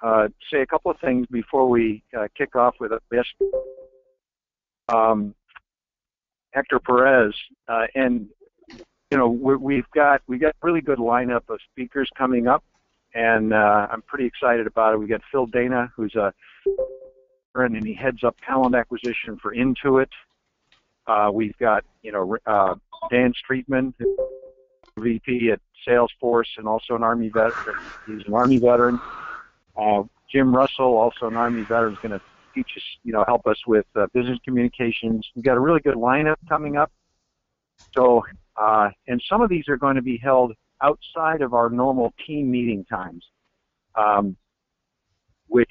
say a couple of things before we kick off with this. Hector Perez, and you know we've got a really good lineup of speakers coming up, and I'm pretty excited about it. We got Phil Dana, who's a friend, and he heads up talent acquisition for Intuit. We've got Dan Streetman, VP at Salesforce, and also an Army veteran. He's an Army veteran. Jim Russell, also an Army veteran, is going to teach us, help us with business communications. We've got a really good lineup coming up. So, and some of these are going to be held outside of our normal team meeting times, and they're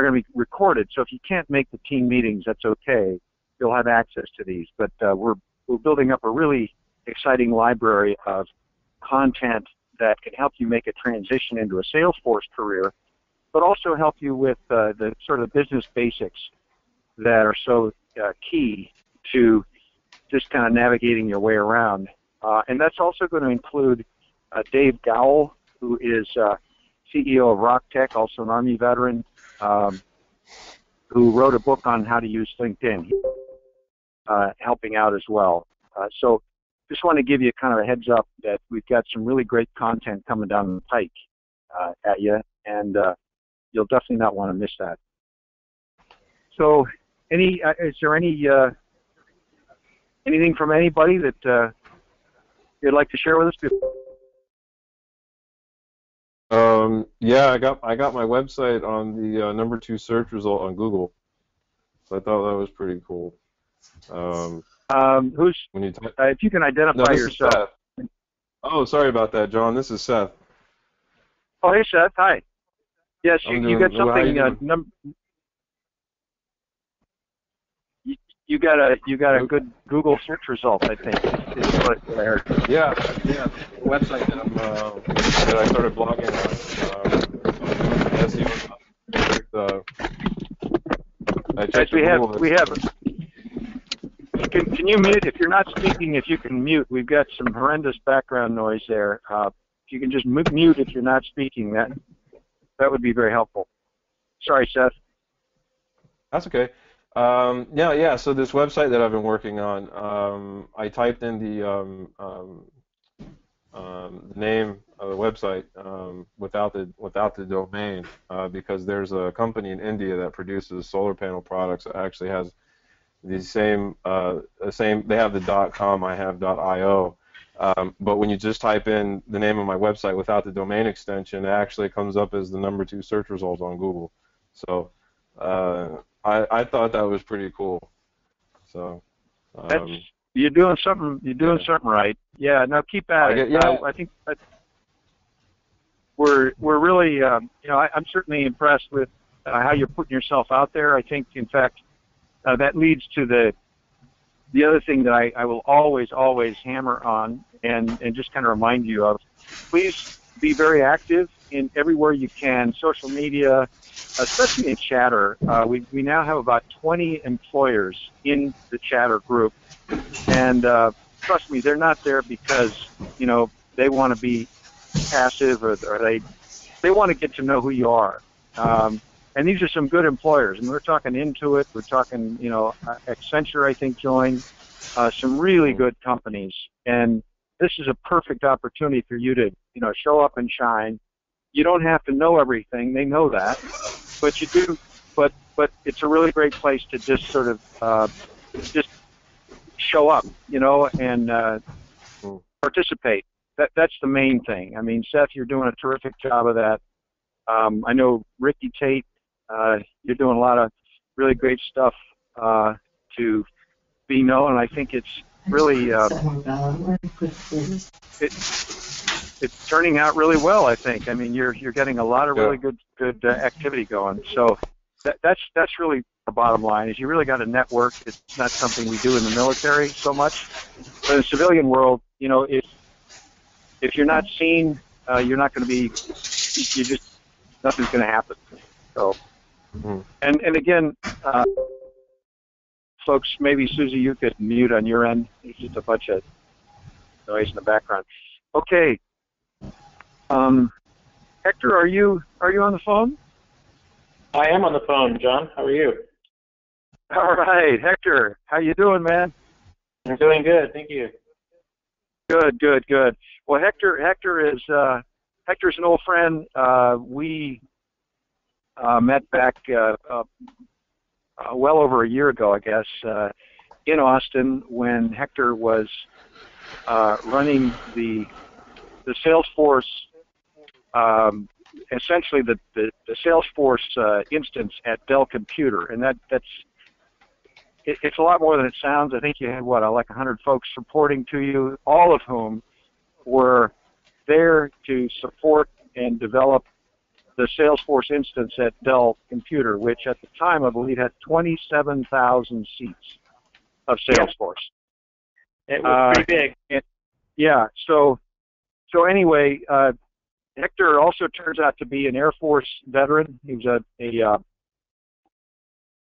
going to be recorded. So if you can't make the team meetings, that's okay. You'll have access to these. But we're building up a really exciting library of content that can help you make a transition into a Salesforce career, but also help you with the sort of business basics that are so key to just kind of navigating your way around. And that's also going to include Dave Gowell, who is CEO of RockTech, also an Army veteran, who wrote a book on how to use LinkedIn, helping out as well. So just want to give you kind of a heads up that we've got some really great content coming down the pike at you, and you'll definitely not want to miss that. So, is there anything from anybody that you'd like to share with us? Yeah, I got my website on the #2 search result on Google, so I thought that was pretty cool. When you if you can identify yourself. Oh, sorry about that, John. This is Seth. Oh, hey, Seth. Hi. Yes, you got something. You got a good Google search result, I think. Is what I heard. Yeah. The website that I started blogging on. We have. Can you mute? If you're not speaking, if you can mute, we've got some horrendous background noise there. If you can just mute if you're not speaking, that would be very helpful. Sorry, Seth. That's okay. Yeah. So this website that I've been working on, I typed in the name of the website without the domain because there's a company in India that produces solar panel products that actually has the same. They have the .com. I have .io. But when you just type in the name of my website without the domain extension, it actually comes up as the #2 search result on Google. So I thought that was pretty cool. So you're doing something. You're doing something right. Yeah. Now keep at it. I think we're really. I'm certainly impressed with how you're putting yourself out there. I think, in fact, that leads to the other thing that I will always hammer on and just kind of remind you of. Please be very active in everywhere you can, social media, especially in Chatter. We now have about 20 employers in the Chatter group, and trust me, they're not there because they want to be passive or they want to get to know who you are. And these are some good employers, and we're talking Intuit, we're talking, Accenture, I think, joined, some really good companies, and this is a perfect opportunity for you to, show up and shine. You don't have to know everything; they know that, but you do. But it's a really great place to just sort of just show up, and participate. That's the main thing. I mean, Seth, you're doing a terrific job of that. I know Ricky Tate. You're doing a lot of really great stuff to be known, and I think it's really it's turning out really well. I think. I mean, you're getting a lot of really good activity going. So that's really the bottom line. Is you really got to network. It's not something we do in the military so much, but in the civilian world, if you're not seen, you're not going to be. Nothing's going to happen. So. And again, folks, maybe Susie, you could mute on your end. There's just a bunch of noise in the background. Okay. Hector, are you on the phone? I am on the phone, John. How are you? All right, Hector, how you doing, man? I'm doing good, thank you. Good, good, good. Well, Hector's an old friend. We met back well over a year ago, I guess, in Austin when Hector was running the Salesforce, essentially the Salesforce instance at Dell Computer, and it's a lot more than it sounds. I think you had, like 100 folks reporting to you, all of whom were there to support and develop the Salesforce instance at Dell Computer, which at the time I believe had 27,000 seats of Salesforce. It was pretty big. Yeah. So anyway, Hector also turns out to be an Air Force veteran. He was a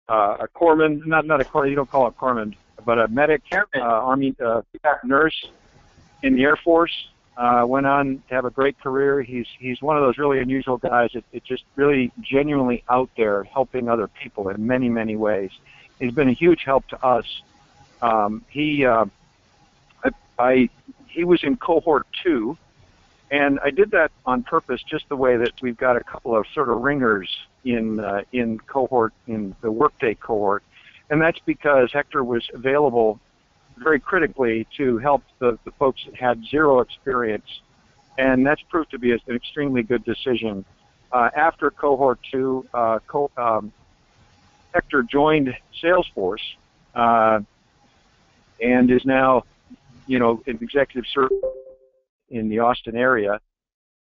corpsman, not a corpsman, you don't call it corpsman, but a medic, Army nurse in the Air Force. Went on to have a great career. He's one of those really unusual guys that just really genuinely out there helping other people in many, many ways. He's been a huge help to us. He was in cohort 2, and I did that on purpose, just the way that we've got a couple of sort of ringers in the Workday cohort, and that's because Hector was available very critically to help the folks that had zero experience, and that's proved to be an extremely good decision. After cohort 2, Hector joined Salesforce and is now, an executive search in the Austin area,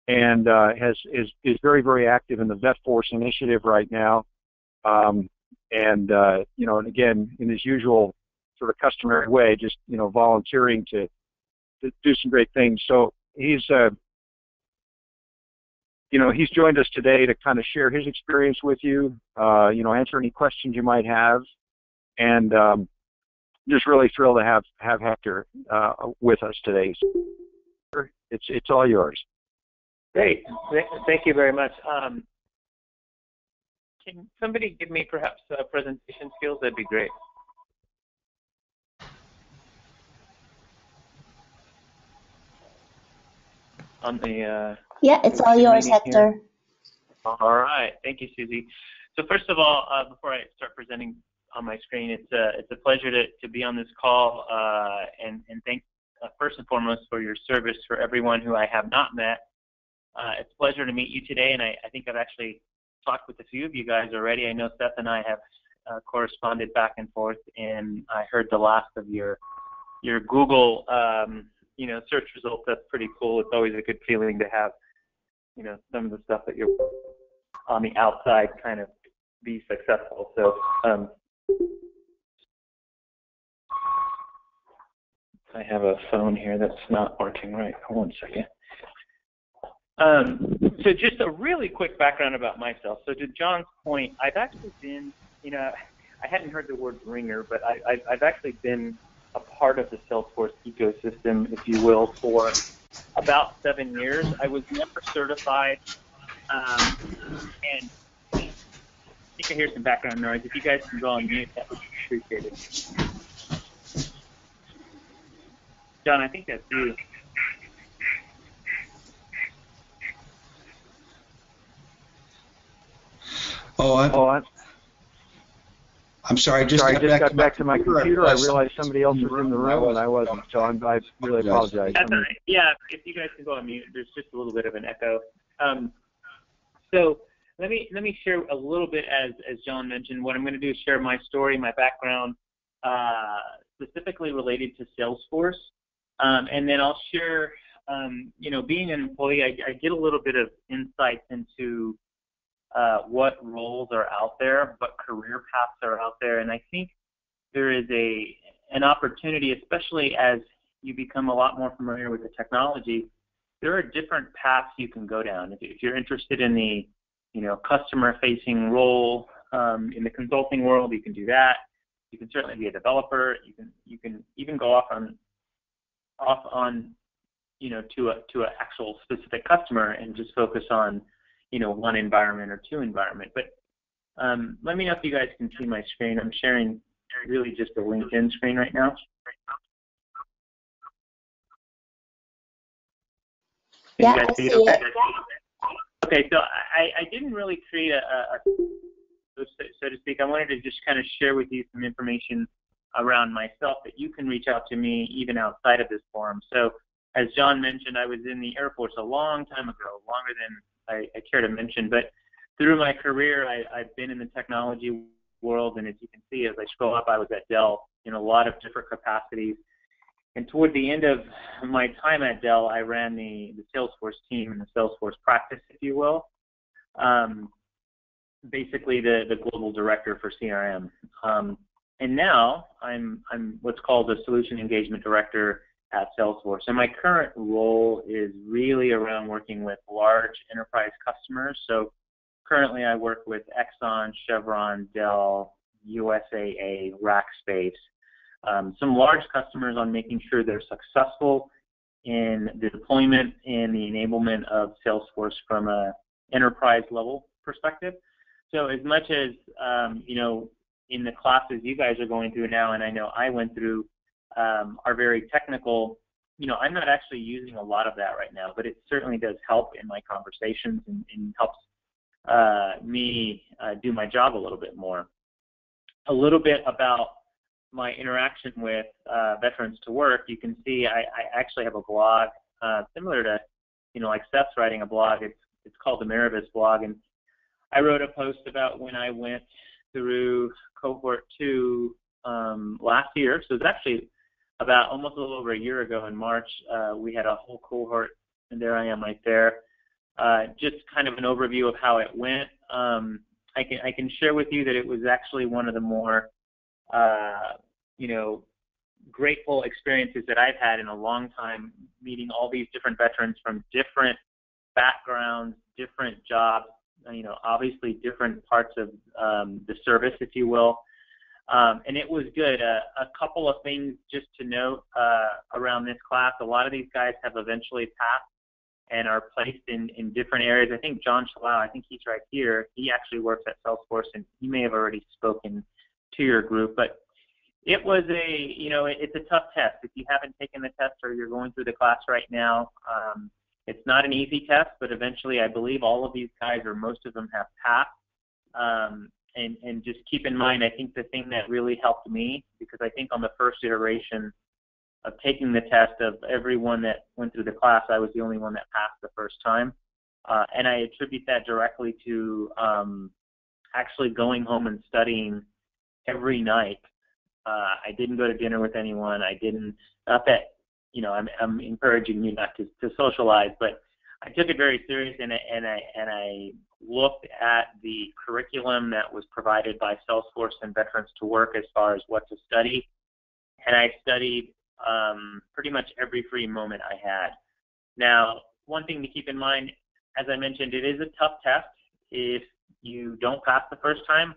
and is very, very active in the VetForce initiative right now, and again, in his usual sort of customary way, just volunteering to do some great things. So he's joined us today to kind of share his experience with you, answer any questions you might have, and just really thrilled to have Hector with us today. It's all yours. Great, thank you very much. Can somebody give me perhaps presentation skills? That'd be great. On the yeah, it's all yours, Hector. Here. All right, thank you, Susie. So first of all, before I start presenting on my screen, it's a pleasure to be on this call, and thank first and foremost for your service for everyone who I have not met. It's a pleasure to meet you today, and I think I've actually talked with a few of you guys already. I know Seth and I have corresponded back and forth, and I heard the last of your Google search results. That's pretty cool. It's always a good feeling to have some of the stuff that you're on the outside kind of be successful. So I have a phone here that's not working right. Hold on a second. So just a really quick background about myself. So to John's point, I've actually been, I hadn't heard the word ringer, but I've actually been a part of the Salesforce ecosystem, if you will, for about 7 years. I was never certified, and I think I hear some background noise. If you guys can go on mute, that would be appreciated. John, I think that's you. I'm sorry. I just got back to my computer. I realized somebody else was in the room and I wasn't, so I really apologize. That's all right. Yeah, if you guys can go on mute, there's just a little bit of an echo. So let me share a little bit, as John mentioned. What I'm going to do is share my story, my background, specifically related to Salesforce, and then I'll share, being an employee, I get a little bit of insights into what roles are out there, what career paths are out there, and I think there is an opportunity, especially as you become a lot more familiar with the technology. There are different paths you can go down. If you're interested in the customer-facing role in the consulting world, you can do that. You can certainly be a developer. You can even go off on to an actual specific customer and just focus on one environment or two environment. But Let me know if you guys can see my screen. I'm sharing really just a LinkedIn screen right now. Yeah, I see it. Okay, so I didn't really create so to speak. I wanted to just kind of share with you some information around myself that you can reach out to me even outside of this forum. So as John mentioned, I was in the Air Force a long time ago, longer than I care to mention, but through my career, I've been in the technology world, and as you can see, as I scroll up, I was at Dell in a lot of different capacities. And toward the end of my time at Dell, I ran the Salesforce team and the Salesforce practice, if you will. Basically, the global director for CRM. And now I'm what's called the Solution Engagement Director at Salesforce. And my current role is really around working with large enterprise customers. So currently, I work with Exxon, Chevron, Dell, USAA, Rackspace. Some large customers on making sure they're successful in the deployment and the enablement of Salesforce from a enterprise level perspective. So as much as, in the classes you guys are going through now, and I know I went through, are very technical, I'm not actually using a lot of that right now, but it certainly does help in my conversations and helps me do my job a little bit more. A little bit about my interaction with Veterans to Work. You can see I actually have a blog similar to, like Seth's writing a blog. It's called the Miravis blog, and I wrote a post about when I went through cohort 2 last year. So it's actually about almost a little over a year ago in March. We had a whole cohort, and there I am right there. Just kind of an overview of how it went. I can share with you that it was actually one of the more grateful experiences that I've had in a long time, meeting all these different veterans from different backgrounds, different jobs, obviously different parts of the service, if you will. And it was good. A couple of things just to note around this class. A lot of these guys have eventually passed and are placed in different areas. I think John Shalau, I think he's right here. He actually works at Salesforce, and he may have already spoken to your group. But it was it's a tough test. If you haven't taken the test or you're going through the class right now, it's not an easy test, but eventually I believe all of these guys, or most of them, have passed. And just keep in mind, I think the thing that really helped me, because I think on the first iteration of taking the test of everyone that went through the class, I was the only one that passed the first time. And I attribute that directly to actually going home and studying every night. I didn't go to dinner with anyone. I didn't, not that, I'm encouraging you not to socialize, but I took it very serious, and I looked at the curriculum that was provided by Salesforce and Veterans to Work as far as what to study, and I studied pretty much every free moment I had. Now, one thing to keep in mind, as I mentioned, it is a tough test. If you don't pass the first time,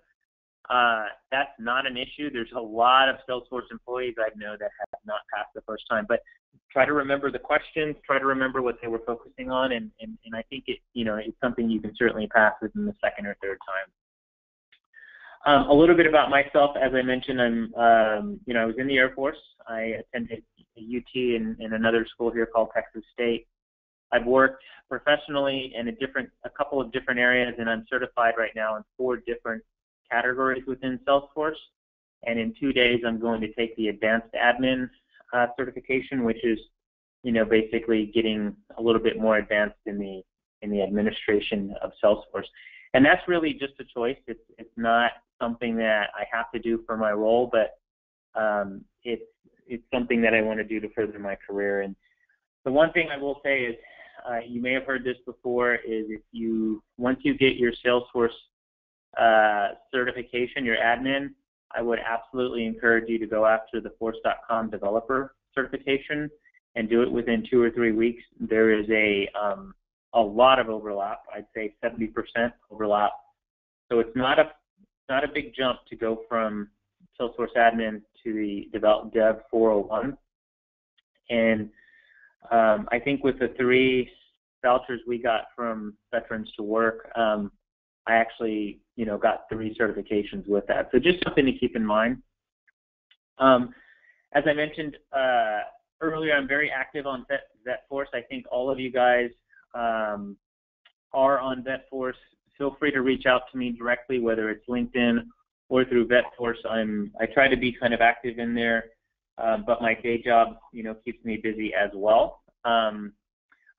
that's not an issue. There's a lot of Salesforce employees I know that have not passed the first time, but try to remember the questions, try to remember what they were focusing on, and I think it's something you can certainly pass within the second or third time. A little bit about myself, as I mentioned, I was in the Air Force. I attended a UT in another school here called Texas State. I've worked professionally in a couple of different areas, and I'm certified right now in 4 different categories within Salesforce. And in 2 days, I'm going to take the Advanced Admin certification, which is, basically getting a little bit more advanced in the administration of Salesforce. And that's really just a choice. It's not something that I have to do for my role, but it's something that I want to do to further my career. And the one thing I will say is, you may have heard this before, is once you get your Salesforce certification, your admin, I would absolutely encourage you to go after the Force.com developer certification and do it within 2 or 3 weeks. There is a lot of overlap. I'd say 70% overlap. So it's not a big jump to go from Salesforce admin to the Dev 401. And I think with the 3 vouchers we got from Veterans to Work, I actually, got 3 certifications with that. So just something to keep in mind. As I mentioned earlier, I'm very active on VetForce. I think all of you guys are on VetForce. Feel free to reach out to me directly, whether it's LinkedIn or through VetForce. I try to be kind of active in there, but my day job, keeps me busy as well.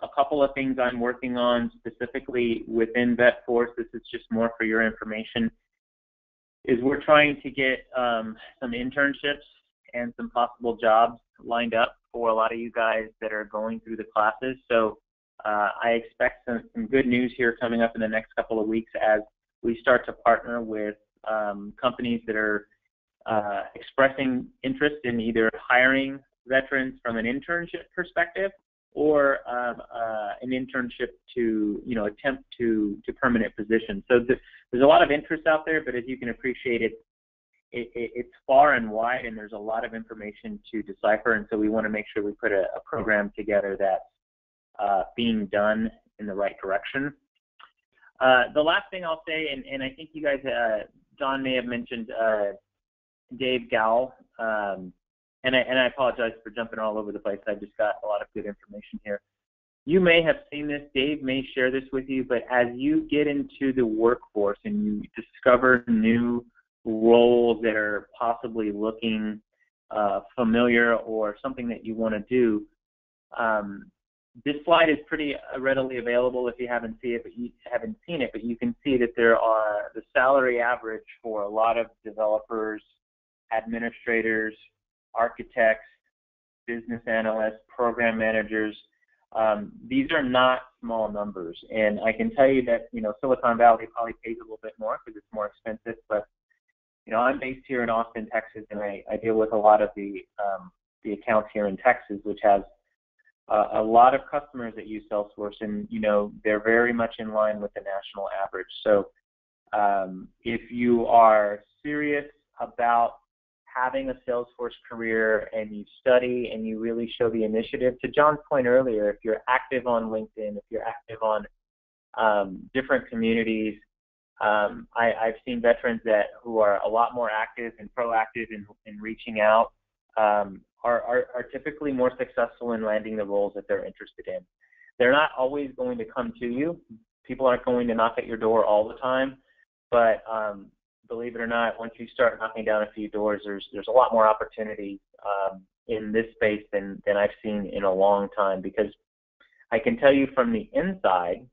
A couple of things I'm working on specifically within VetForce, this is just more for your information, is we're trying to get some internships and some possible jobs lined up for a lot of you guys that are going through the classes. So I expect some good news here coming up in the next couple of weeks as we start to partner with companies that are expressing interest in either hiring veterans from an internship perspective or an internship to, attempt to permanent position. So there's a lot of interest out there, but as you can appreciate, it's far and wide, and there's a lot of information to decipher, and so we want to make sure we put a program together that's being done in the right direction. The last thing I'll say, and I think you guys, John may have mentioned Dave Gowell, and I apologize for jumping all over the place. I just got a lot of good information here. You may have seen this. Dave may share this with you, but as you get into the workforce and you discover new roles that are possibly looking familiar or something that you want to do, this slide is pretty readily available if you haven't seen it, but you can see that there are the salary average for a lot of developers, administrators, architects, business analysts, program managers. These are not small numbers, and I can tell you that Silicon Valley probably pays a little bit more because it's more expensive, but I'm based here in Austin, Texas, and I deal with a lot of the accounts here in Texas, which has a lot of customers that use Salesforce, and they're very much in line with the national average. So if you are serious about having a Salesforce career and you study and you really show the initiative, to John's point earlier, if you're active on LinkedIn, if you're active on different communities, I've seen veterans who are a lot more active and proactive in reaching out are typically more successful in landing the roles that they're interested in. They're not always going to come to you. People aren't going to knock at your door all the time, but believe it or not, once you start knocking down a few doors, there's a lot more opportunity in this space than I've seen in a long time, because I can tell you from the inside,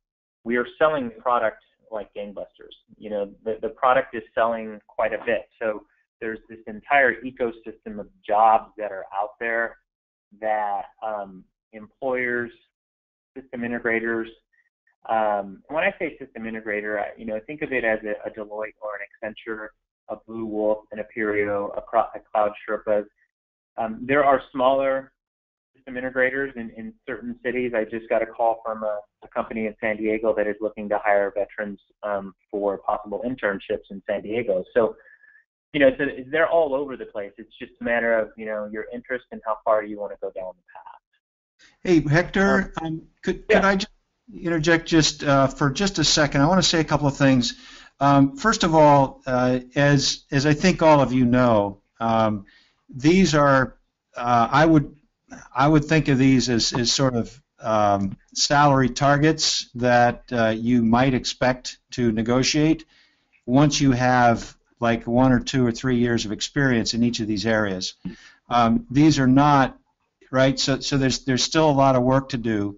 we are selling the product like gangbusters. The product is selling quite a bit. So there's this entire ecosystem of jobs that are out there that employers, system integrators, when I say system integrator, think of it as a Deloitte or an Accenture, a Blue Wolf, an Aperio, a Cloud Sherpas. There are smaller system integrators in certain cities. I just got a call from a company in San Diego that is looking to hire veterans for possible internships in San Diego. So, so they're all over the place. It's just a matter of, your interest and how far you want to go down the path. Hey, Hector, could I just interject for just a second? I want to say a couple of things. First of all, as I think all of you know, these are I would think of these as sort of salary targets that you might expect to negotiate once you have like 1 or 2 or 3 years of experience in each of these areas. These are not right. So there's still a lot of work to do.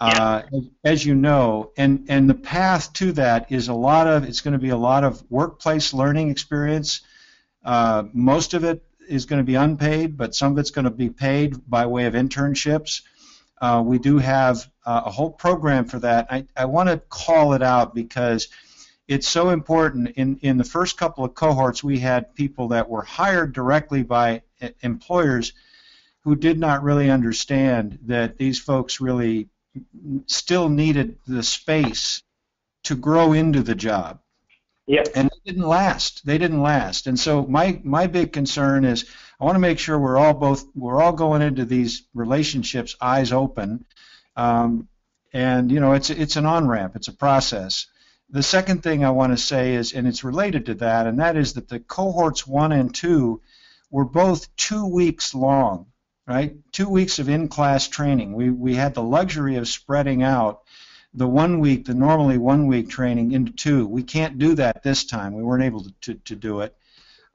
As you know, and the path to that is it's going to be a lot of workplace learning experience. Most of it is going to be unpaid, but some of it's going to be paid by way of internships. We do have a whole program for that. I want to call it out because it's so important. In the first couple of cohorts, we had people that were hired directly by employers who did not really understand that these folks really still needed the space to grow into the job. Yep. And they didn't last. And so my big concern is I want to make sure we're all going into these relationships eyes open. And it's an on-ramp, it's a process. The second thing I want to say is, and it's related to that, and that is that the cohorts 1 and 2 were both 2 weeks long, right? 2 weeks of in-class training. We had the luxury of spreading out the 1 week, the normally 1 week training into 2. We can't do that this time. We weren't able to do it.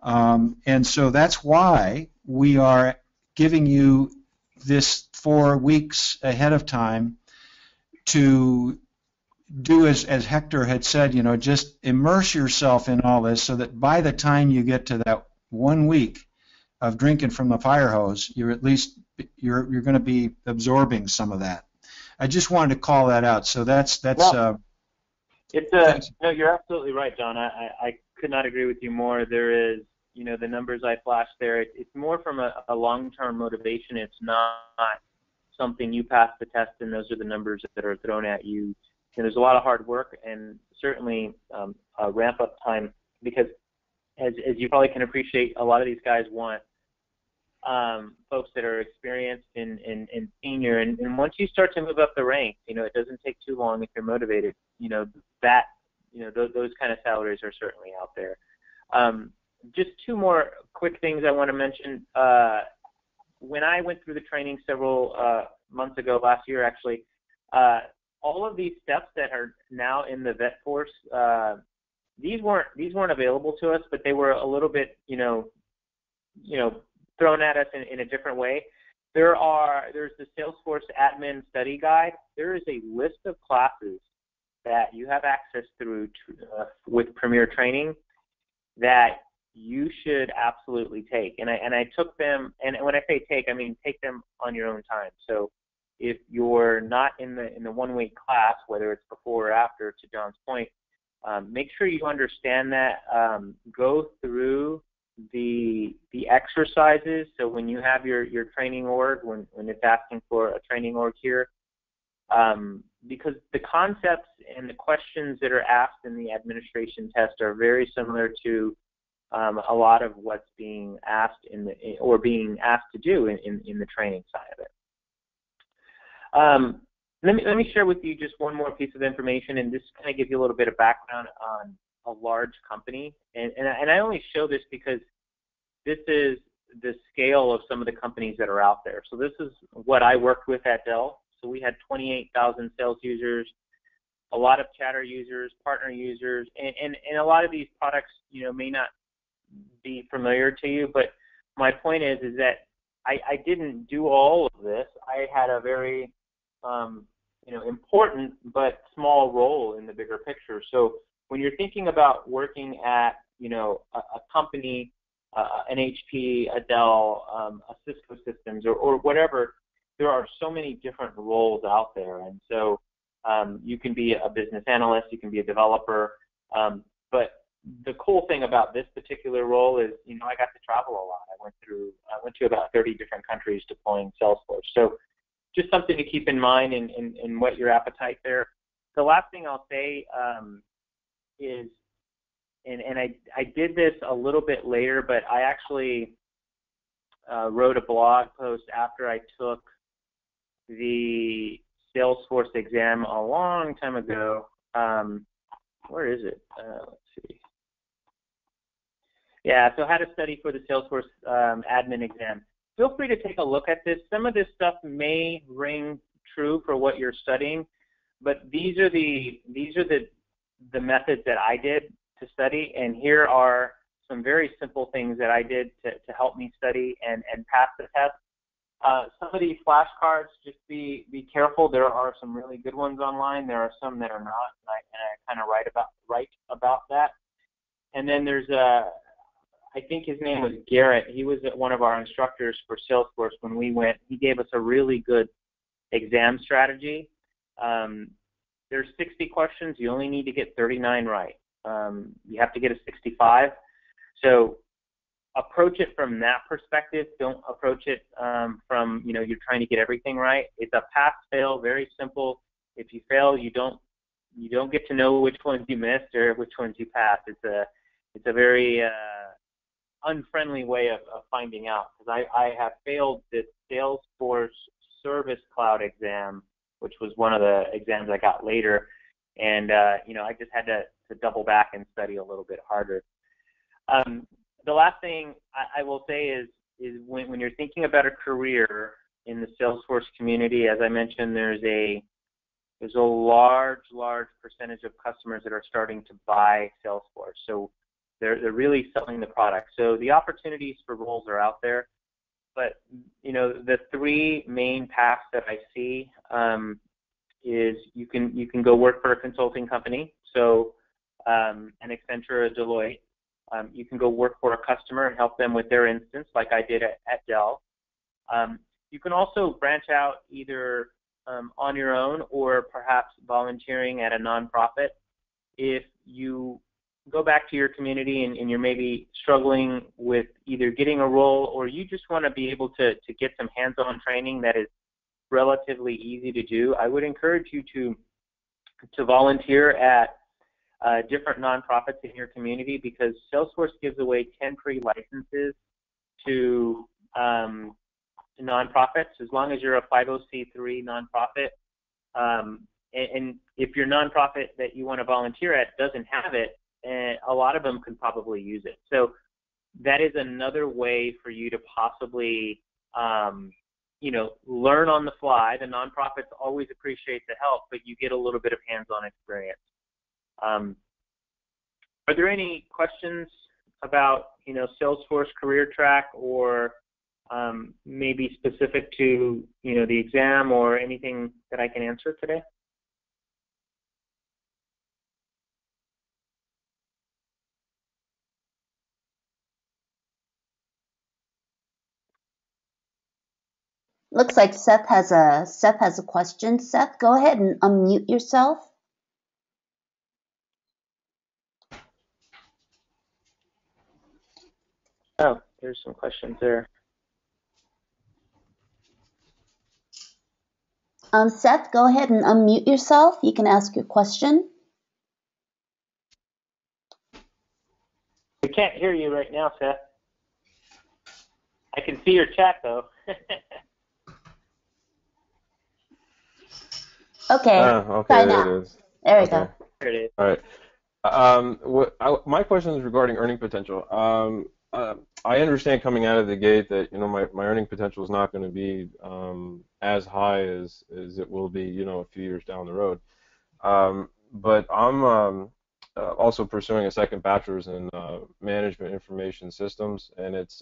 And so that's why we are giving you this 4 weeks ahead of time to do as Hector had said, just immerse yourself in all this so that by the time you get to that 1 week of drinking from the fire hose, you're going to be absorbing some of that. I just wanted to call that out. So that's no, you're absolutely right, John. I could not agree with you more. There is, the numbers I flashed there, it's more from a long-term motivation. It's not something you pass the test and those are the numbers that are thrown at you. And there's a lot of hard work and certainly a ramp-up time because, as you probably can appreciate, a lot of these guys want folks that are experienced and senior. And once you start to move up the ranks, it doesn't take too long if you're motivated. Those kind of salaries are certainly out there. Just 2 more quick things I want to mention. When I went through the training several months ago, last year actually, all of these steps that are now in the vet force, these weren't available to us, but they were a little bit, thrown at us in a different way. There's the Salesforce Admin Study Guide. There is a list of classes that you have access through with Premier Training that you should absolutely take. And I took them, and when I say take, I mean take them on your own time. So if you're not in the 1 week class, whether it's before or after, to John's point, make sure you understand that. Go through the exercises. So when you have your training org, when it's asking for a training org here, because the concepts and the questions that are asked in the administration test are very similar to a lot of what's being asked or being asked to do in the training side of it. Let me share with you just one more piece of information, and just kind of give you a little bit of background on a large company. And I only show this because this is the scale of some of the companies that are out there. So this is what I worked with at Dell. So we had 28,000 sales users, a lot of chatter users, partner users, and a lot of these products, may not be familiar to you. But my point is that I didn't do all of this. I had a very important but small role in the bigger picture. So when you're thinking about working at, a company, an HP, a Dell, a Cisco Systems, or whatever, there are so many different roles out there. And so you can be a business analyst, you can be a developer, but the cool thing about this particular role is, I got to travel a lot. I went to about 30 different countries deploying Salesforce. So just something to keep in mind and whet your appetite there. The last thing I'll say is, and I did this a little bit later, but I actually wrote a blog post after I took the Salesforce exam a long time ago. Where is it? Let's see. Yeah, so how to study for the Salesforce admin exam. Feel free to take a look at this. Some of this stuff may ring true for what you're studying, but these are the methods that I did to study, and here are some very simple things that I did to help me study and pass the test. Some of these flashcards, just be careful. There are some really good ones online. There are some that are not, and I kind of write about that. And then there's I think his name was Garrett. He was one of our instructors for Salesforce when we went. He gave us a really good exam strategy. There's 60 questions. You only need to get 39 right. You have to get a 65. So approach it from that perspective. Don't approach it from, you're trying to get everything right. It's a pass-fail, very simple. If you fail, you don't get to know which ones you missed or which ones you passed. It's a very unfriendly way of finding out, because I have failed this Salesforce Service Cloud exam, which was one of the exams I got later, and you know, I just had to double back and study a little bit harder. The last thing I will say is when you're thinking about a career in the Salesforce community, as I mentioned, there's a large percentage of customers that are starting to buy Salesforce. So they're really selling the product. So the opportunities for roles are out there. But you know, the three main paths that I see is you can go work for a consulting company, so an Accenture or a Deloitte. You can go work for a customer and help them with their instance, like I did at Dell. You can also branch out either on your own or perhaps volunteering at a nonprofit. If you go back to your community and you're maybe struggling with either getting a role, or you just want to be able to get some hands-on training that is relatively easy to do, I would encourage you to volunteer at different nonprofits in your community, because Salesforce gives away 10 free licenses to nonprofits as long as you're a 501c3 nonprofit. And if your nonprofit that you want to volunteer at doesn't have it, a lot of them could probably use it. So that is another way for you to possibly, you know, learn on the fly. The nonprofits always appreciate the help, but you get a little bit of hands-on experience. Are there any questions about, you know, Salesforce career track, or maybe specific to, you know, the exam, or anything that I can answer today? Looks like Seth has a question. Seth, go ahead and unmute yourself. Oh, there's some questions there. Seth, go ahead and unmute yourself. You can ask your question. We can't hear you right now, Seth. I can see your chat, though. Okay. Okay, Try there now. it is. There we Okay. go. There it is. All right. My question is regarding earning potential. I understand coming out of the gate that, you know, my earning potential is not going to be as high as it will be, you know, a few years down the road. But I'm also pursuing a second bachelor's in management information systems, and it's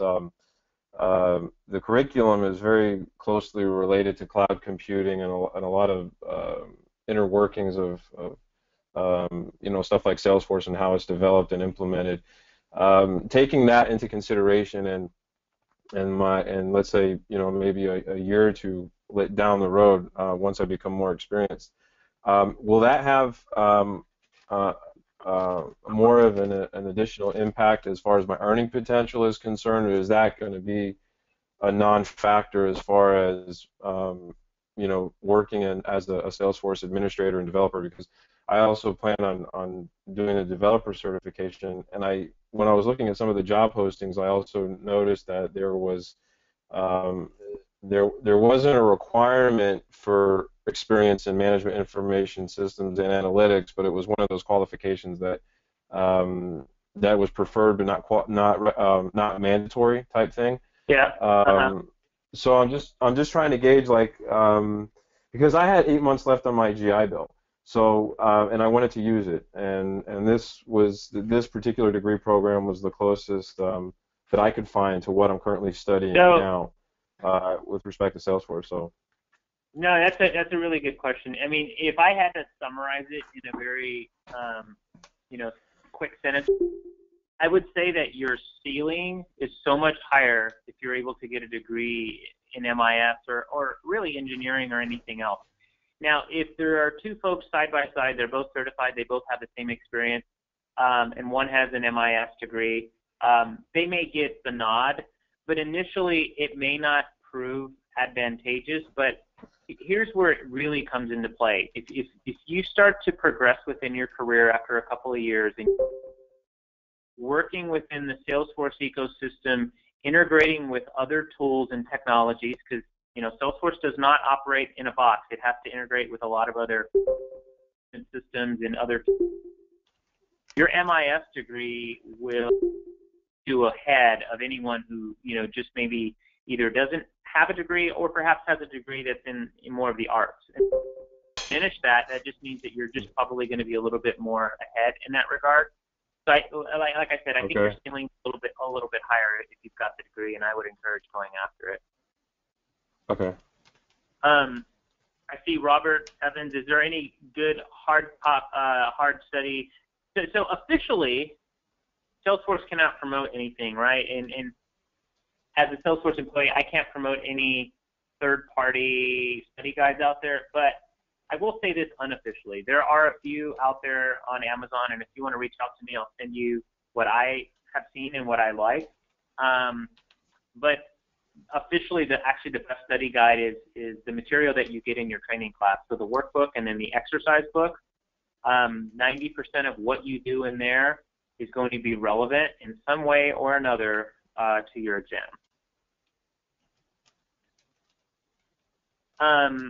the curriculum is very closely related to cloud computing and a lot of inner workings of you know, stuff like Salesforce and how it's developed and implemented. Taking that into consideration, and let's say, you know, maybe a year or two down the road, once I become more experienced, will that have more of an additional impact as far as my earning potential is concerned, or is that going to be a non-factor as far as you know, working as a Salesforce administrator and developer? Because I also plan on doing a developer certification, and when I was looking at some of the job postings, I also noticed that there wasn't a requirement for experience in management information systems and analytics, but it was one of those qualifications that that was preferred but not mandatory type thing. Yeah. So I'm just trying to gauge, like, because I had 8 months left on my GI Bill, so and I wanted to use it, and this particular degree program was the closest that I could find to what I'm currently studying now with respect to Salesforce. So. No, that's a really good question. I mean, if I had to summarize it in a very you know, quick sentence, I would say that your ceiling is so much higher if you're able to get a degree in MIS or really engineering or anything else. Now, if there are two folks side by side, they're both certified, they both have the same experience, and one has an MIS degree, they may get the nod, but initially it may not prove advantageous. But here's where it really comes into play. If you start to progress within your career after a couple of years and working within the Salesforce ecosystem, integrating with other tools and technologies, because, you know, Salesforce does not operate in a box. It has to integrate with a lot of other systems and other. Your MIS degree will do ahead of anyone who, just maybe either doesn't have a degree or perhaps has a degree that's in more of the arts. And finish that just means that you're just probably going to be a little bit more ahead in that regard. So, like I said, I think your ceiling's a little bit higher if you've got the degree, and I would encourage going after it. Okay. I see Robert Evans. Is there any good hard study? So officially, Salesforce cannot promote anything, right? And as a Salesforce employee, I can't promote any third-party study guides out there. But I will say this unofficially. There are a few out there on Amazon, and if you want to reach out to me, I'll send you what I have seen and what I like. But officially, actually the best study guide is the material that you get in your training class. So the workbook and then the exercise book. 90% of what you do in there is going to be relevant in some way or another to your exam.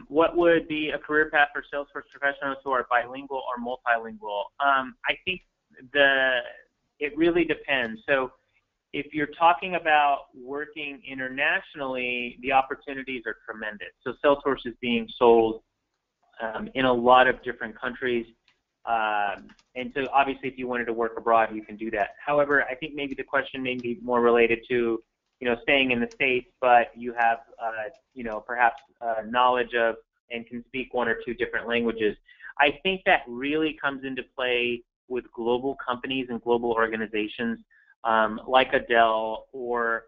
What would be a career path for Salesforce professionals who are bilingual or multilingual? I think it really depends. So if you're talking about working internationally, the opportunities are tremendous. So Salesforce is being sold in a lot of different countries. And so obviously if you wanted to work abroad, you can do that. However, I think maybe the question may be more related to, staying in the States, but you have, perhaps knowledge of and can speak one or two different languages. I think that really comes into play with global companies and global organizations like a Dell or,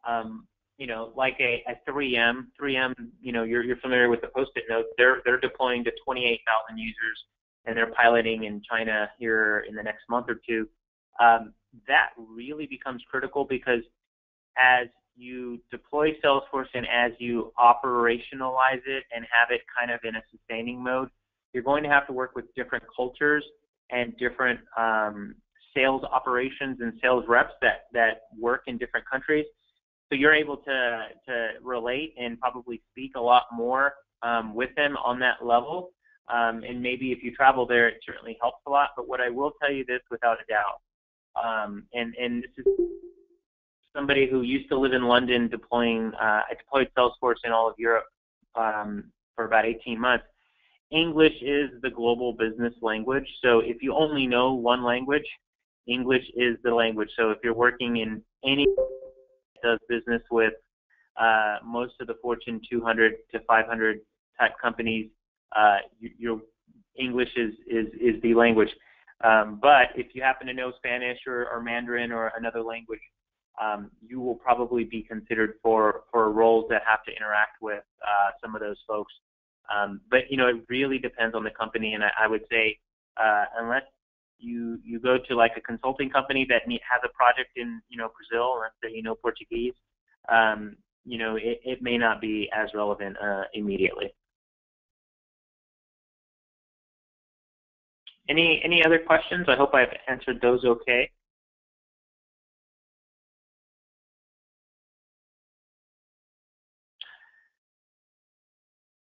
like a 3M. 3M, you're familiar with the Post-it notes. They're deploying to 28,000 users, and they're piloting in China here in the next month or two. That really becomes critical because as you deploy Salesforce and as you operationalize it and have it kind of in a sustaining mode, you're going to have to work with different cultures and different sales operations and sales reps that work in different countries. So you're able to relate and probably speak a lot more with them on that level. And maybe if you travel there, it certainly helps a lot. But what I will tell you this without a doubt, and this is somebody who used to live in London deploying, I deployed Salesforce in all of Europe for about 18 months. English is the global business language. So if you only know one language, English is the language. So if you're working in any that does business with most of the Fortune 200 to 500 type companies, your English is the language. But if you happen to know Spanish or Mandarin or another language, you will probably be considered for roles that have to interact with some of those folks. But it really depends on the company, and I would say unless you go to like a consulting company that has a project in Brazil, unless they Portuguese, it may not be as relevant immediately. Any other questions? I hope I've answered those okay.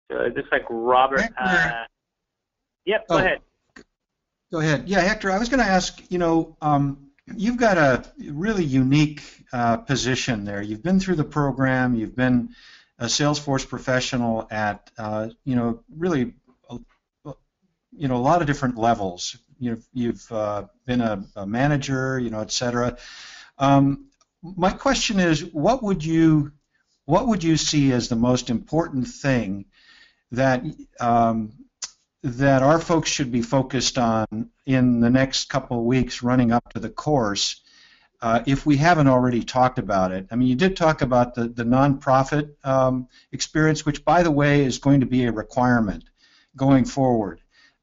So it looks like Robert. Yep, go ahead. Go ahead. Yeah, Hector, I was going to ask, you've got a really unique position there. You've been through the program. You've been a Salesforce professional at, really, a lot of different levels. You've been a manager, et cetera. My question is, what would you see as the most important thing that that our folks should be focused on in the next couple of weeks running up to the course, if we haven't already talked about it? I mean, you did talk about the nonprofit experience, which, by the way, is going to be a requirement going forward,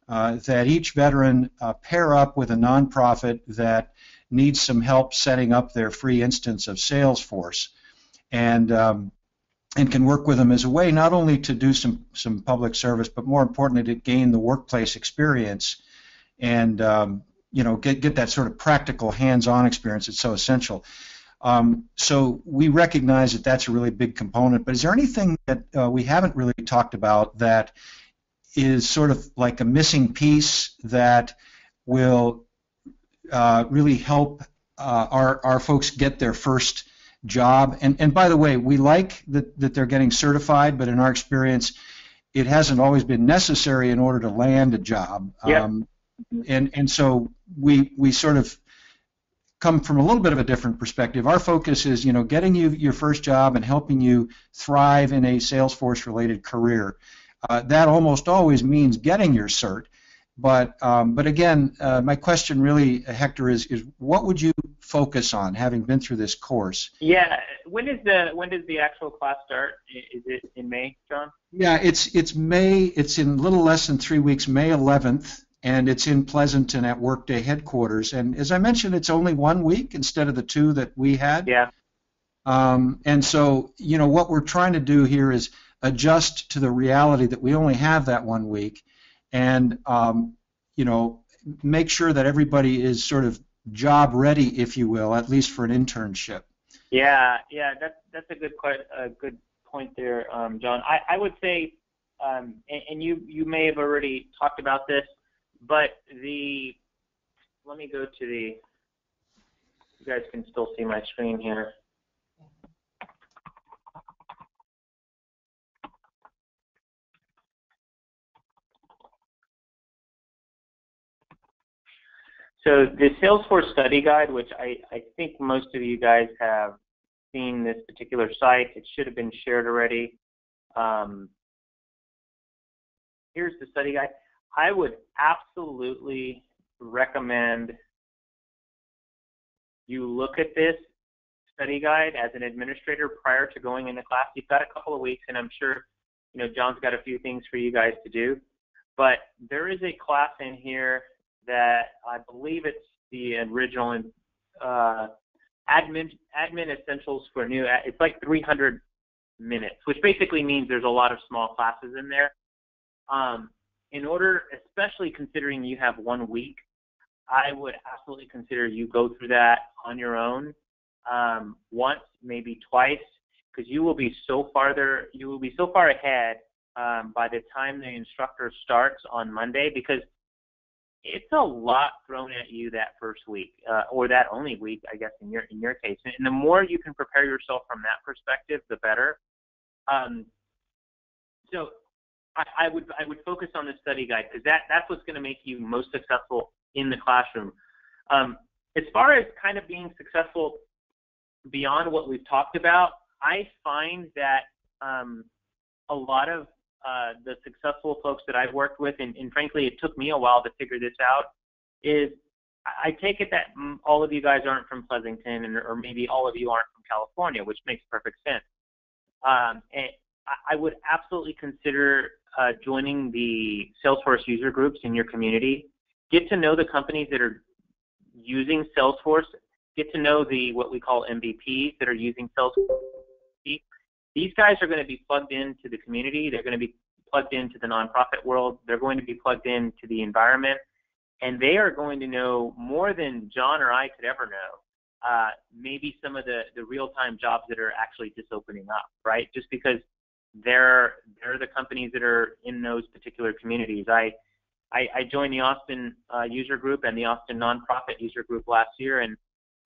that each veteran pair up with a nonprofit that needs some help setting up their free instance of Salesforce, and can work with them as a way not only to do some public service, but more importantly to gain the workplace experience and get that sort of practical hands-on experience that's so essential. So we recognize that that's a really big component, but is there anything that we haven't really talked about that is sort of like a missing piece that will really help our folks get their first job. And by the way, we like that they're getting certified, but in our experience, it hasn't always been necessary in order to land a job. Yep. And so we sort of come from a little bit of a different perspective. Our focus is, getting you your first job and helping you thrive in a Salesforce-related career. That almost always means getting your cert. But again, my question really, Hector, is what would you focus on, having been through this course? Yeah. When does the actual class start? Is it in May, John? Yeah, it's May. It's in a little less than 3 weeks, May 11th, and it's in Pleasanton at Workday headquarters. And as I mentioned, it's only 1 week instead of the 2 that we had. Yeah. And so, what we're trying to do here is adjust to the reality that we only have that 1 week, and make sure that everybody is sort of job ready, if you will, at least for an internship. Yeah, that's a good point there, John. I would say, and you may have already talked about this, but let me go to you guys can still see my screen here. So the Salesforce study guide, which I think most of you guys have seen this particular site, it should have been shared already. Here's the study guide. I would absolutely recommend you look at this study guide as an administrator prior to going into class. You've got a couple of weeks, and I'm sure John's got a few things for you guys to do. But there is a class in here that I believe it's the original admin essentials for new. It's like 300 minutes, which basically means there's a lot of small classes in there. In order, especially considering you have 1 week, I would absolutely consider you go through that on your own once, maybe twice, because you will be so far ahead by the time the instructor starts on Monday, because it's a lot thrown at you that first week, or that only week, I guess, in your case. And the more you can prepare yourself from that perspective, the better. So I would focus on the study guide, because that's what's going to make you most successful in the classroom. As far as kind of being successful beyond what we've talked about, I find that a lot of the successful folks that I've worked with, and frankly, it took me a while to figure this out, is I take it that all of you guys aren't from Pleasanton, or maybe all of you aren't from California, which makes perfect sense. And I would absolutely consider joining the Salesforce user groups in your community. Get to know the companies that are using Salesforce. Get to know what we call MVPs that are using Salesforce. These guys are going to be plugged into the community. They're going to be plugged into the nonprofit world. They're going to be plugged into the environment. And they are going to know more than John or I could ever know, maybe some of the real-time jobs that are actually just opening up, right? Just because they're the companies that are in those particular communities. I joined the Austin user group and the Austin nonprofit user group last year, and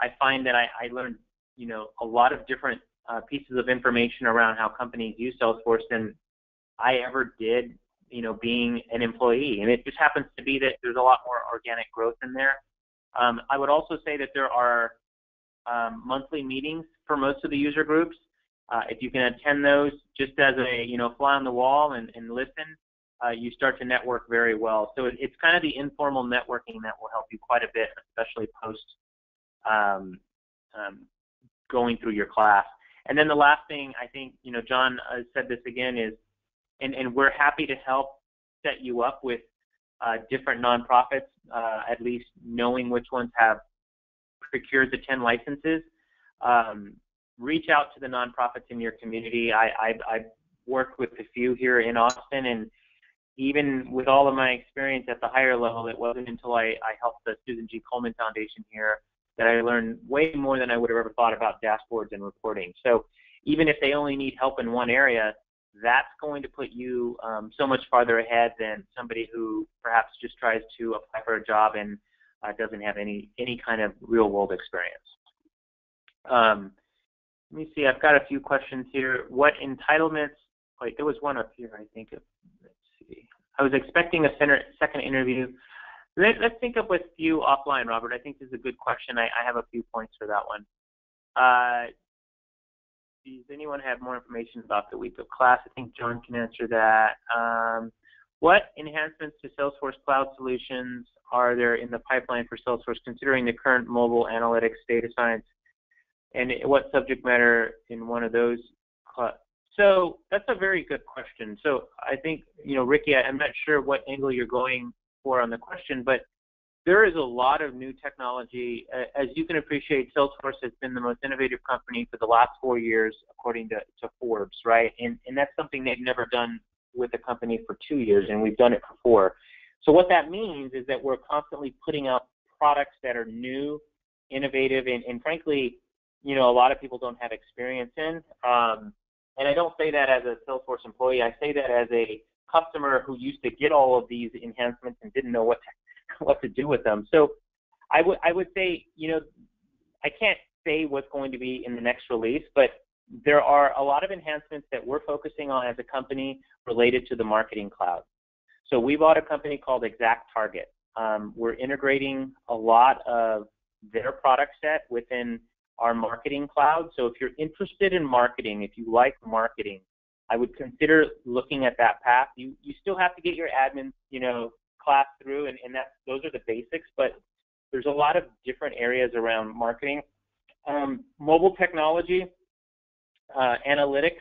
I find that I learned, a lot of different pieces of information around how companies use Salesforce than I ever did, being an employee. And it just happens to be that there's a lot more organic growth in there. I would also say that there are monthly meetings for most of the user groups. If you can attend those just as a fly on the wall and listen, you start to network very well. So it's kind of the informal networking that will help you quite a bit, especially post going through your class. And then the last thing, I think, John said this again, is, and we're happy to help set you up with different nonprofits, at least knowing which ones have procured the 10 licenses. Reach out to the nonprofits in your community. I've worked with a few here in Austin, and even with all of my experience at the higher level, it wasn't until I helped the Susan G. Komen Foundation here that I learned way more than I would have ever thought about dashboards and reporting. So even if they only need help in one area, that's going to put you so much farther ahead than somebody who perhaps just tries to apply for a job and doesn't have any kind of real world experience. Let me see, I've got a few questions here. What entitlements, wait, there was one up here, I think. Let's see. I was expecting a second interview. Let's think of with you offline, Robert. I think this is a good question. I have a few points for that one. Does anyone have more information about the week of class? I think John can answer that. What enhancements to Salesforce Cloud Solutions are there in the pipeline for Salesforce, considering the current mobile analytics, data science, and what subject matter in one of those? So that's a very good question. So I think, Ricky, I'm not sure what angle you're going for on the question, but there is a lot of new technology. As you can appreciate, Salesforce has been the most innovative company for the last 4 years, according to Forbes, right? And that's something they've never done with a company for 2 years, and we've done it for 4. So what that means is that we're constantly putting out products that are new, innovative, and frankly, a lot of people don't have experience in. And I don't say that as a Salesforce employee. I say that as a customer who used to get all of these enhancements and didn't know what to do with them. So I would say, I can't say what's going to be in the next release, but there are a lot of enhancements that we're focusing on as a company related to the Marketing Cloud. So we bought a company called ExactTarget. We're integrating a lot of their product set within our Marketing Cloud. So if you're interested in marketing, if you like marketing, I would consider looking at that path. You still have to get your admin, class through, and those are the basics, but there's a lot of different areas around marketing. Mobile technology, analytics.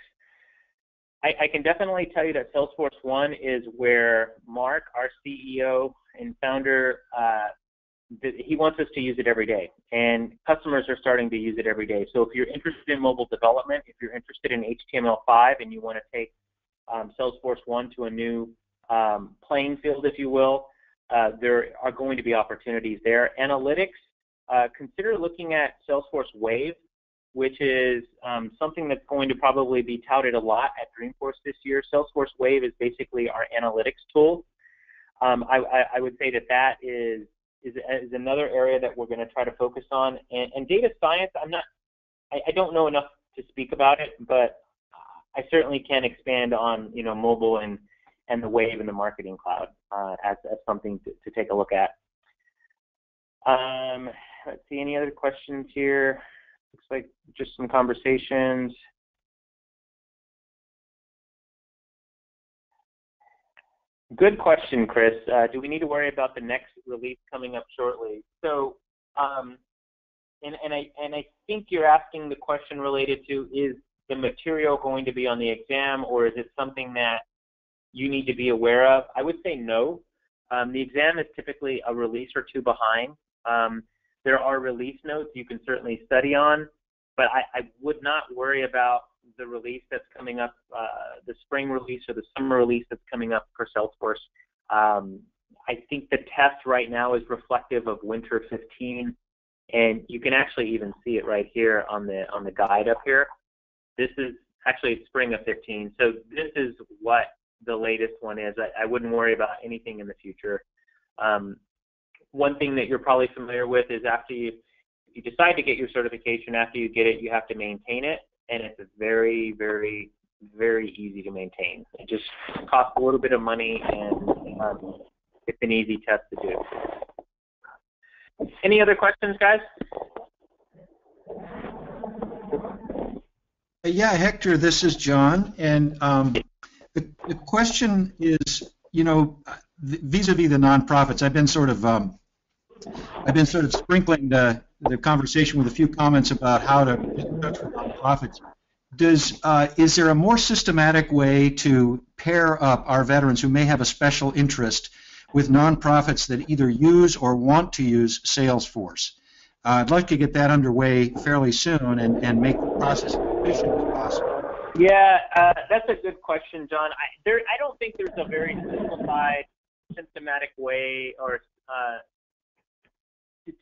I can definitely tell you that Salesforce One is where Mark, our CEO and founder, he wants us to use it every day, and customers are starting to use it every day. So if you're interested in mobile development, if you're interested in HTML5 and you want to take Salesforce One to a new playing field, if you will, there are going to be opportunities there. Analytics, consider looking at Salesforce Wave, which is something that's going to probably be touted a lot at Dreamforce this year. Salesforce Wave is basically our analytics tool. I would say that is another area that we're going to try to focus on. And data science, I don't know enough to speak about it, but I certainly can expand on mobile and the Wave and the Marketing Cloud as something to take a look at. Let's see, any other questions here? Looks like just some conversations. Good question, Chris. Do we need to worry about the next release coming up shortly? So, and I think you're asking the question related to, is the material going to be on the exam, or is it something that you need to be aware of? I would say no. The exam is typically a release or two behind. There are release notes you can certainly study on, but I would not worry about the release that's coming up, the spring release or the summer release that's coming up for Salesforce. I think the test right now is reflective of winter 15, and you can actually even see it right here on the guide up here. This is actually spring of 15, so this is what the latest one is. I wouldn't worry about anything in the future. One thing that you're probably familiar with is after you decide to get your certification, after you get it, you have to maintain it, and it's very, very, very easy to maintain. It just costs a little bit of money, and it's an easy test to do. Any other questions, guys? Yeah, Hector, this is John, and the question is, vis-a-vis the nonprofits, I've been sort of sprinkling the conversation with a few comments about how to get in touch with nonprofits. Is there a more systematic way to pair up our veterans who may have a special interest with nonprofits that either use or want to use Salesforce? I'd like to get that underway fairly soon and make the process as efficient as possible. Yeah, that's a good question, John. I don't think there's a very simplified, systematic way or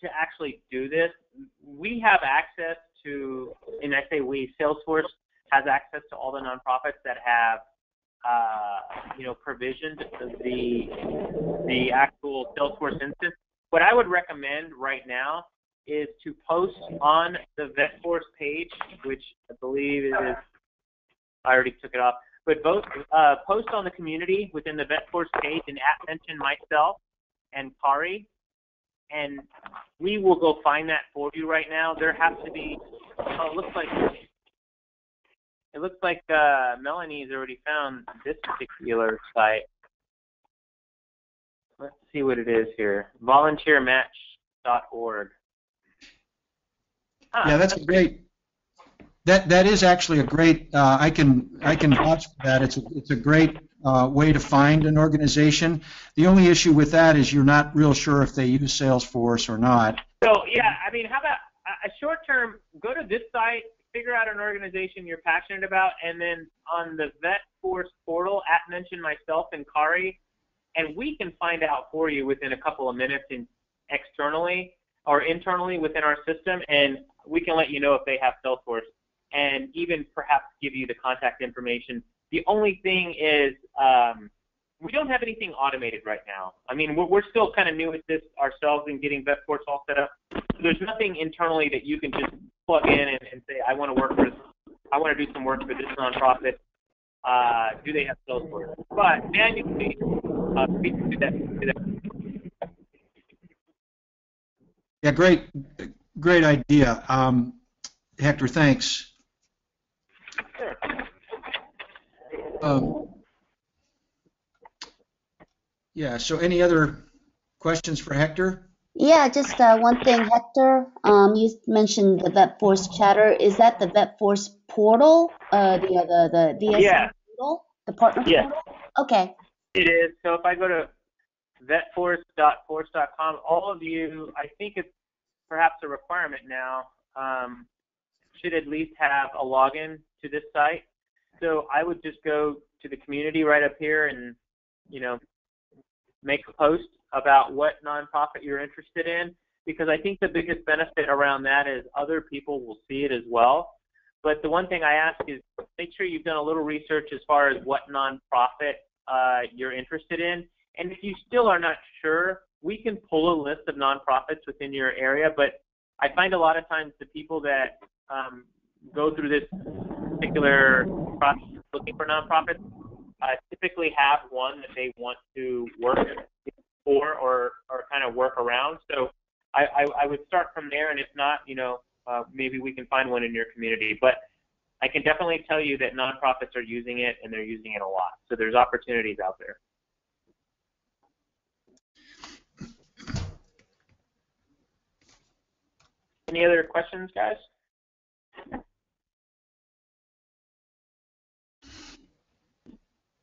to actually do this. We have access to, and I say we, Salesforce has access to all the nonprofits that have provisioned the actual Salesforce instance. What I would recommend right now is to post on the VetForce page, which I believe is, I already took it off, but post on the community within the VetForce page and mention myself and Kari, and we will go find that for you right now. There has to be, it looks like Melanie's already found this particular site. Let's see what it is here. Volunteermatch.org. Yeah, that's great. That is actually a great. I can vouch for that. It's a great way to find an organization. The only issue with that is you're not real sure if they use Salesforce or not. So yeah, I mean, how about a short term? Go to this site, figure out an organization you're passionate about, and then on the VetForce portal, mention myself and Kari, and we can find out for you within a couple of minutes externally or internally within our system, and we can let you know if they have Salesforce and even perhaps give you the contact information. The only thing is we don't have anything automated right now. I mean, we're still kind of new at this ourselves and getting VetForce all set up. So there's nothing internally that you can just plug in and say, I want to work for, I want to do some work for this nonprofit. Do they have Salesforce? But manually, we can do that. Yeah, great idea. Hector, thanks. Sure. Yeah, so any other questions for Hector? Yeah, just one thing, Hector. You mentioned the VetForce chatter. Is that the VetForce portal? The VSM portal? The partner portal? Okay. It is. So if I go to vetforce.force.com, all of you, I think it's perhaps a requirement now, should at least have a login to this site. So I would just go to the community right up here and, make a post about what nonprofit you're interested in, because I think the biggest benefit around that is other people will see it as well. But the one thing I ask is make sure you've done a little research as far as what nonprofit you're interested in. And if you still are not sure, we can pull a list of nonprofits within your area. But I find a lot of times the people that go through this particular process looking for nonprofits typically have one that they want to work for or kind of work around. So I would start from there, and if not, maybe we can find one in your community. But I can definitely tell you that nonprofits are using it, and they're using it a lot. So there's opportunities out there. Any other questions, guys?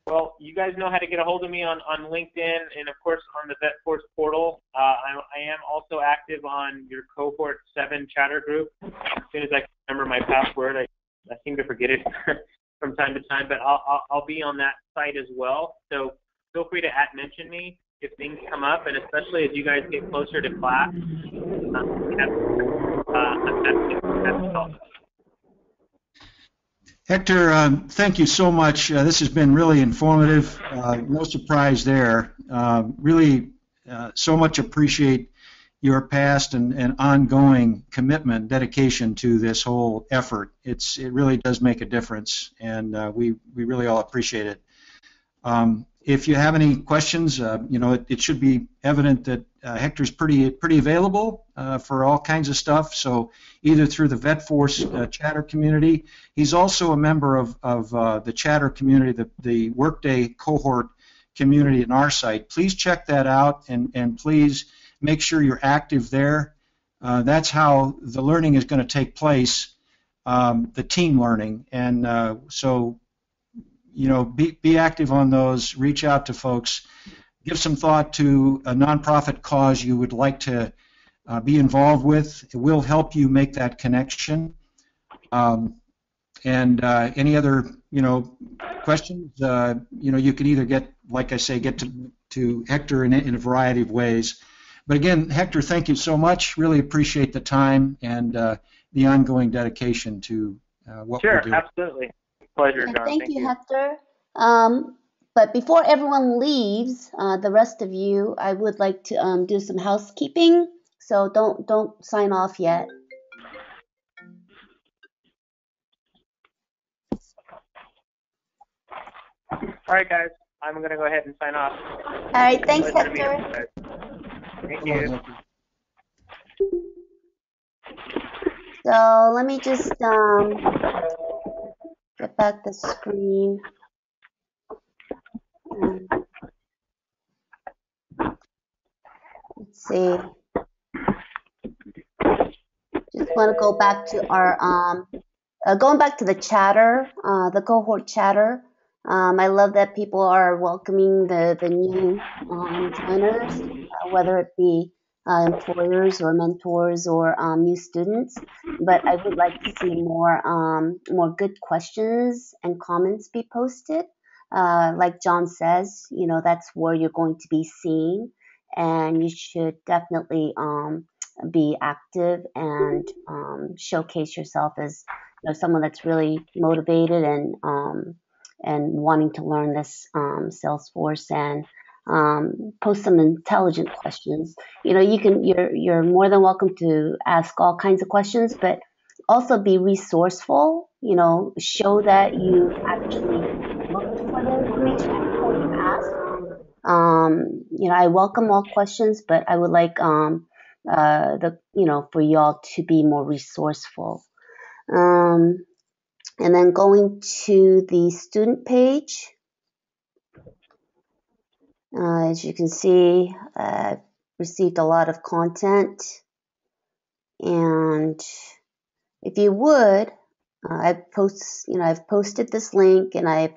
Well, you guys know how to get a hold of me on LinkedIn and, of course, on the VetForce portal. I am also active on your Cohort 7 chatter group. As soon as I can remember my password, I seem to forget it from time to time, but I'll be on that site as well. So feel free to mention me if things come up, and especially as you guys get closer to class. Hector, thank you so much. This has been really informative. No surprise there. Really, so much appreciate your past and ongoing commitment, dedication to this whole effort. It really does make a difference, and we really all appreciate it. If you have any questions, it should be evident that Hector's pretty available for all kinds of stuff. So either through the VetForce chatter community, he's also a member of the chatter community, the Workday cohort community in our site. Please check that out, and please make sure you're active there. That's how the learning is going to take place, the team learning, and so. Be active on those, reach out to folks, give some thought to a nonprofit cause you would like to be involved with. It will help you make that connection. And any other, questions, you can either get, like I say, get to Hector in a variety of ways. But again, Hector, thank you so much. Really appreciate the time and the ongoing dedication to what we're doing. Sure, absolutely. Pleasure, John. Thank you, Hector. But before everyone leaves, the rest of you, I would like to do some housekeeping. So don't sign off yet. All right, guys. I'm going to go ahead and sign off. All right. Thanks, Hector. Thank you. So let me just get back the screen. Let's see. Just want to go back to our going back to the chatter, the cohort chatter. I love that people are welcoming the new joiners, whether it be employers or mentors or new students. But I would like to see more good questions and comments be posted. Like John says, that's where you're going to be seen, and you should definitely be active and showcase yourself as someone that's really motivated and wanting to learn this Salesforce, and post some intelligent questions. You're more than welcome to ask all kinds of questions, but also be resourceful. Show that you actually looked for the information before you ask. I welcome all questions, but I would like for y'all to be more resourceful. And then going to the student page, as you can see, I've received a lot of content, and if you would, I've posted this link, and I've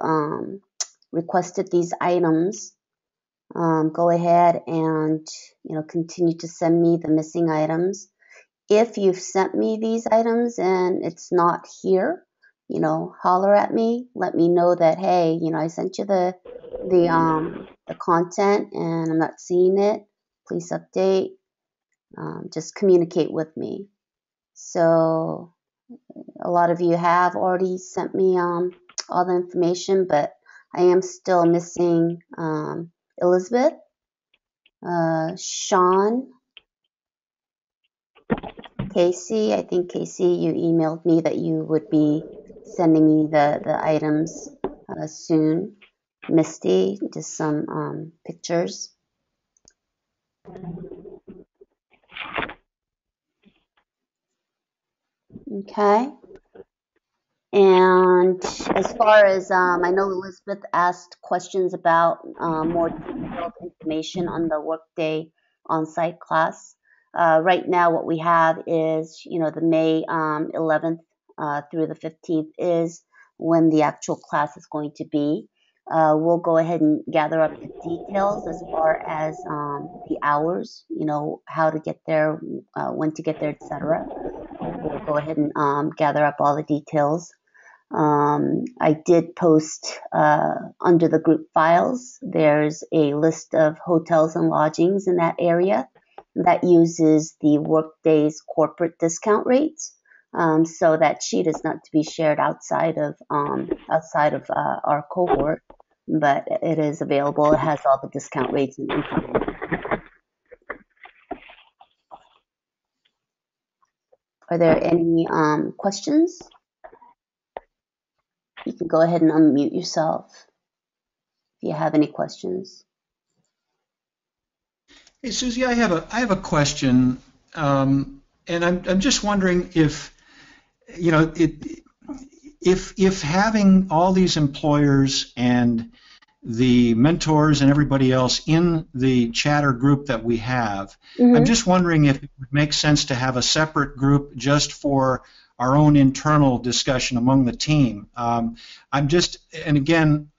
requested these items. Go ahead and continue to send me the missing items. If you've sent me these items and it's not here, holler at me. Let me know that, hey, I sent you the content and I'm not seeing it. Please update. Just communicate with me. So a lot of you have already sent me all the information, but I am still missing Elizabeth, Sean, Casey. I think, Casey, you emailed me that you would be sending me the items soon. Misty, just some pictures. Okay. And as far as, I know Elizabeth asked questions about more detailed information on the Workday on-site class. Right now, what we have is, the May 11th through the 15th is when the actual class is going to be. We'll go ahead and gather up the details as far as the hours, how to get there, when to get there, etc. We'll go ahead and gather up all the details. I did post under the group files, there's a list of hotels and lodgings in that area that uses the Workday's corporate discount rates. So that sheet is not to be shared outside of our cohort, but it is available. It has all the discount rates and information. Are there any questions? You can go ahead and unmute yourself if you have any questions. Hey, Susie, I have a question, and I'm just wondering if if having all these employers and the mentors and everybody else in the chatter group that we have, I'm just wondering if it would make sense to have a separate group just for our own internal discussion among the team. And again,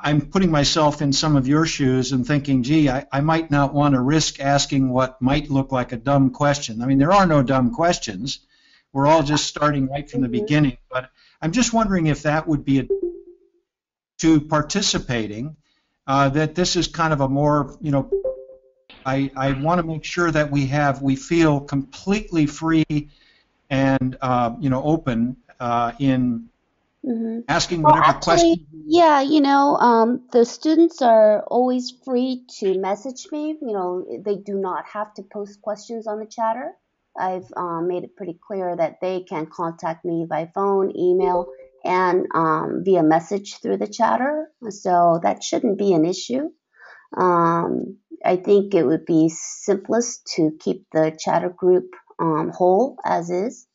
I'm putting myself in some of your shoes and thinking, gee, I might not want to risk asking what might look like a dumb question. I mean, there are no dumb questions. We're all just starting right from the beginning. But I'm just wondering if that would be to participating, that this is kind of a more, I want to make sure that we feel completely free and open in asking Well, whatever actually, question. yeah, the students are always free to message me. They do not have to post questions on the chatter. I've made it pretty clear that they can contact me by phone, email, and via message through the chatter. So that shouldn't be an issue. I think it would be simplest to keep the chatter group whole as is.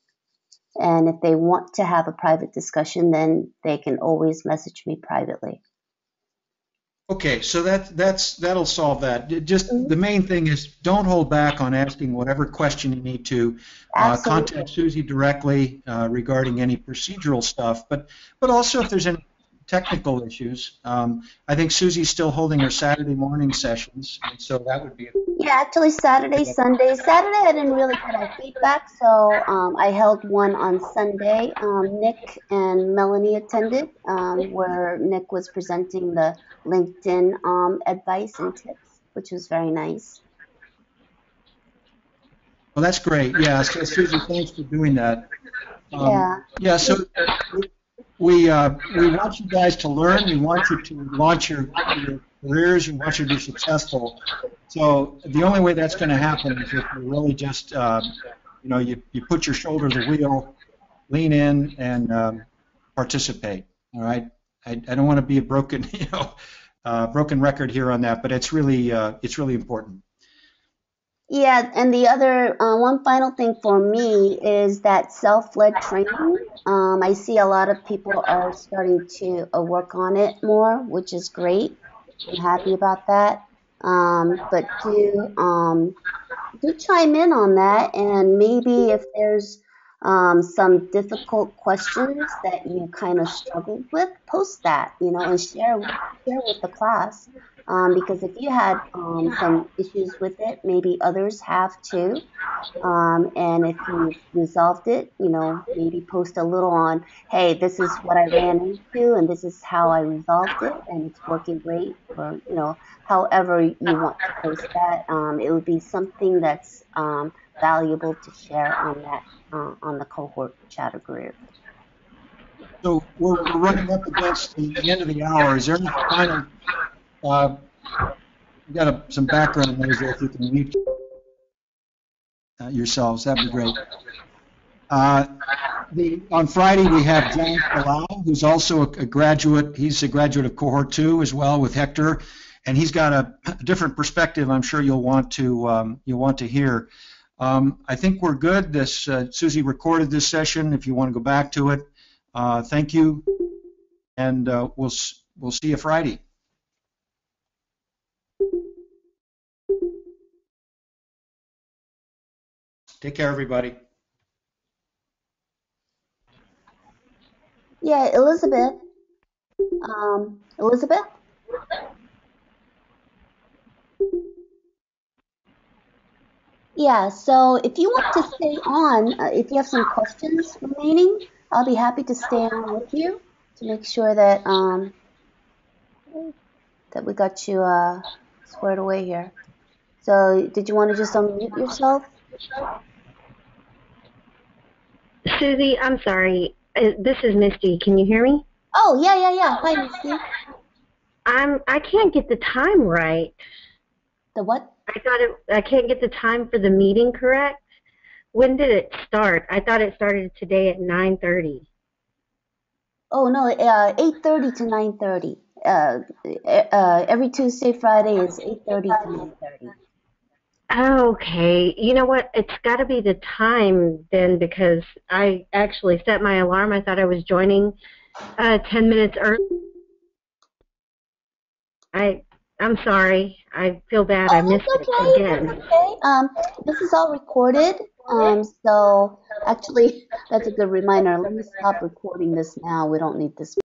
And if they want to have a private discussion, then they can always message me privately. Okay, so that'll solve that. Just Mhm. the main thing is don't hold back on asking whatever question you need to. Absolutely. Contact Susie directly regarding any procedural stuff, but also if there's any technical issues. I think Susie's still holding her Saturday morning sessions, and so that would be. Yeah, actually Saturday, Sunday. Saturday I didn't really get any feedback, so I held one on Sunday. Nick and Melanie attended, where Nick was presenting the LinkedIn advice and tips, which was very nice. Well, that's great. Yeah, so Susie, thanks for doing that. Yeah. Yeah, so we want you guys to learn. We want you to launch your careers. We want you to be successful. So the only way that's going to happen is if you really just, you put your shoulder to the wheel, lean in, and participate. All right. I don't want to be a broken, broken record here on that, but it's really important. Yeah, and the other one final thing for me is that self-led training. I see a lot of people are starting to work on it more, which is great. I'm happy about that. But do chime in on that, and maybe if there's some difficult questions that you kind of struggled with, post that, and share with the class. Because if you had some issues with it, maybe others have too. And if you've resolved it, maybe post a little on, hey, this is what I ran into and this is how I resolved it and it's working great, or, however you want to post that. It would be something that's valuable to share on that, on the cohort chatter group. So we're running up against the end of the hour. Is there any final? We got some background noise there. If you can mute yourselves, that'd be great. On Friday we have John Palau, who's also a graduate. He's a graduate of cohort 2 as well with Hector, and he's got a different perspective. I'm sure you'll want to hear. I think we're good. Susie recorded this session. If you want to go back to it, thank you, and we'll see you Friday. Take care, everybody. Yeah, Elizabeth. Elizabeth? Yeah, so if you want to stay on, if you have some questions remaining, I'll be happy to stay on with you to make sure that that we got you squared away here. So did you want to just unmute yourself? Susie, I'm sorry. This is Misty. Can you hear me? Oh, yeah. Hi, Misty. I can't get the time right. The what? I can't get the time for the meeting correct. When did it start? I thought it started today at 9:30. Oh no, 8:30 to 9:30. Every Tuesday, Friday is 8:30 to 9:30. Okay. You know what? It's got to be the time then, because I actually set my alarm. I thought I was joining 10 minutes early. I'm sorry. I feel bad. I missed it again. That's okay. This is all recorded. So actually, that's a good reminder. Let me stop recording this now. We don't need this.